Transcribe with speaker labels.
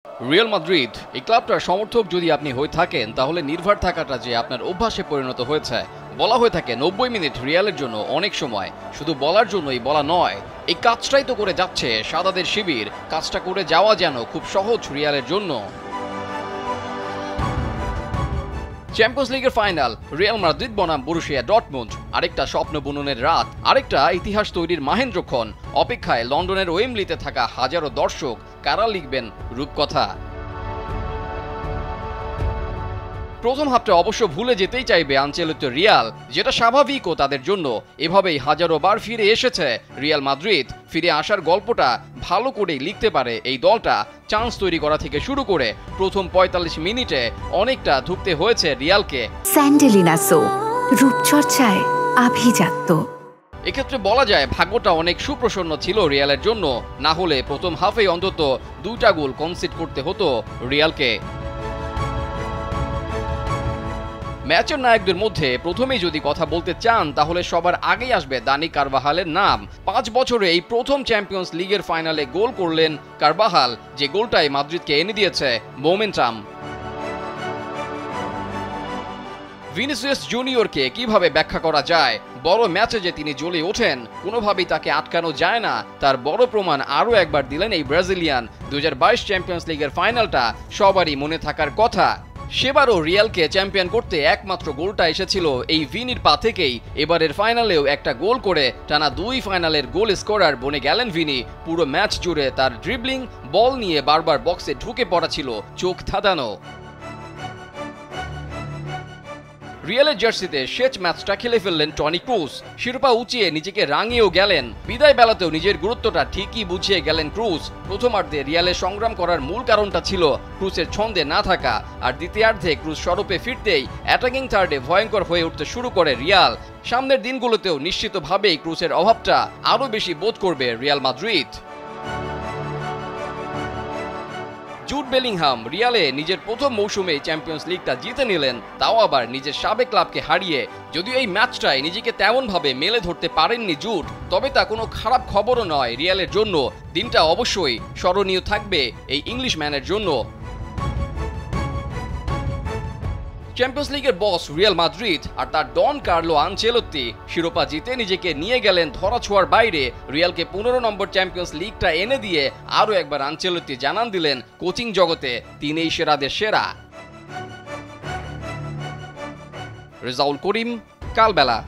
Speaker 1: Real Madrid এই ক্লাবটার সমর্থক যদি আপনি হয়ে থাকেন তাহলে নির্ভর থাকাটা যে আপনার অভ্যাসে পরিণত হয়েছে। বলা হয়ে থাকে 90 মিনিট রিয়ালের জন্য অনেক সময়, শুধু বলার জন্যই বলা নয়, এই কাজটাই তো করে যাচ্ছে সাদাদের শিবির। কাজটা করে যাওয়া যেন খুব সহজ রিয়ালের জন্য। চ্যাম্পিয়ন্স লিগের ফাইনাল, রিয়াল মাদ্রিদ বনাম বরুসিয়া ডর্টমুন্ড, আরেকটা স্বপ্ন বুননের রাত, আরেকটা ইতিহাস তৈরির মাহেন্দ্রক্ষণ। অপেক্ষায় লন্ডনের ওয়েম্বলিতে থাকা হাজারো দর্শক, কারা লিখবেন রূপকথা। প্রথম হাফটা অবশ্য ভুলে যেতেই চাইবে আনচেলত্তি রিয়াল, যেটা স্বাভাবিকও তাদের জন্য। এভাবেই হাজারো বার ফিরে এসেছে রিয়াল মাদ্রিদ। ফিরে আসার গল্পটা ভালো করেই লিখতে পারে এই দলটা। চান্স তৈরি করা থেকে শুরু করে প্রথম ৪৫ মিনিটে অনেকটা ধুঁকতে হয়েছে রিয়ালকে।
Speaker 2: স্যান্ডেলিনা সো, রূপচর্চায় আভিজাত্য।
Speaker 1: এক্ষেত্রে বলা যায় ভাগ্যটা অনেক সুপ্রসন্ন ছিল রিয়ালের জন্য। না হলে প্রথম হাফে অন্তত 2টা গোল কনসিড করতে হতো রিয়ালকে। ম্যাচের নায়কদের মধ্যে প্রথমেই যদি কথা বলতে চান তাহলে সবার আগেই আসবে দানি কারবাহালের নাম। 5 বছরে এই প্রথম চ্যাম্পিয়ন্স লিগের ফাইনালে গোল করলেন কারবাহাল, যে গোলটাই মাদ্রিদকে এনে দিয়েছে মোমেন্টাম। ভিনিসিয়াস জুনিয়রকে কিভাবে ব্যাখ্যা করা যায়? বড় ম্যাচে যে তিনি জ্বলে ওঠেন, কোনোভাবেই তাকে আটকানো যায় না, তার বড় প্রমাণ আরও একবার দিলেন এই ব্রাজিলিয়ান। 2022 চ্যাম্পিয়ন্স লিগের ফাইনালটা সবারই মনে থাকার কথা। সেবারও রিয়ালকে চ্যাম্পিয়ন করতে একমাত্র গোলটা এসেছিল এই ভিনির পা থেকেই। এবারের ফাইনালেও একটা গোল করে টানা 2 ফাইনালের গোল স্কোরার বনে গেলেন ভিনি। পুরো ম্যাচ জুড়ে তার ড্রিবলিং, বল নিয়ে বারবার বক্সে ঢুকে পড়া ছিল চোখ ধাঁধানো। রিয়ালের জার্সিতে শেষ ম্যাচটা খেলে ফেললেন টনি ক্রুস। শিরোপা উঁচিয়ে নিজেকে রাঙিয়েও গেলেন। বিদায় বেলাতেও নিজের গুরুত্বটা ঠিকই বুঝিয়ে গেলেন ক্রুস। প্রথমার্ধে রিয়ালের সংগ্রাম করার মূল কারণটা ছিল ক্রুসের ছন্দে না থাকা, আর দ্বিতীয়ার্ধে ক্রুস স্বরূপে ফিরতেই অ্যাটাকিং থার্ডে ভয়ঙ্কর হয়ে উঠতে শুরু করে রিয়াল। সামনের দিনগুলোতেও নিশ্চিতভাবেই ক্রুসের অভাবটা আরও বেশি বোধ করবে রিয়াল মাদ্রিদ। জুড বেলিংহাম রিয়ালে নিজের প্রথম মৌসুমে চ্যাম্পিয়ন্স লিগটা জিতে নিলেন, তাও আবার নিজের সাবেক ক্লাবকে হারিয়ে। যদিও এই ম্যাচটায় নিজেকে তেমনভাবে মেলে ধরতে পারেননি জুড, তবে তা কোনো খারাপ খবরও নয় রিয়ালের জন্য। দিনটা অবশ্যই স্মরণীয় থাকবে এই ইংলিশম্যানের জন্য। চ্যাম্পিয়ন্স লিগের বস রিয়াল মাদ্রিদ আর তার ডন কার্লো আনচেলত্তি শিরোপা জিতে নিজেকে নিয়ে গেলেন ধরাছোঁয়ার বাইরে। রিয়ালকে 15 নম্বর চ্যাম্পিয়ন্স লিগটা এনে দিয়ে আরও একবার আনচেলত্তি জানান দিলেন কোচিং জগতে তিনিই সেরাদের সেরা। রেজাউল করিম, কালবেলা।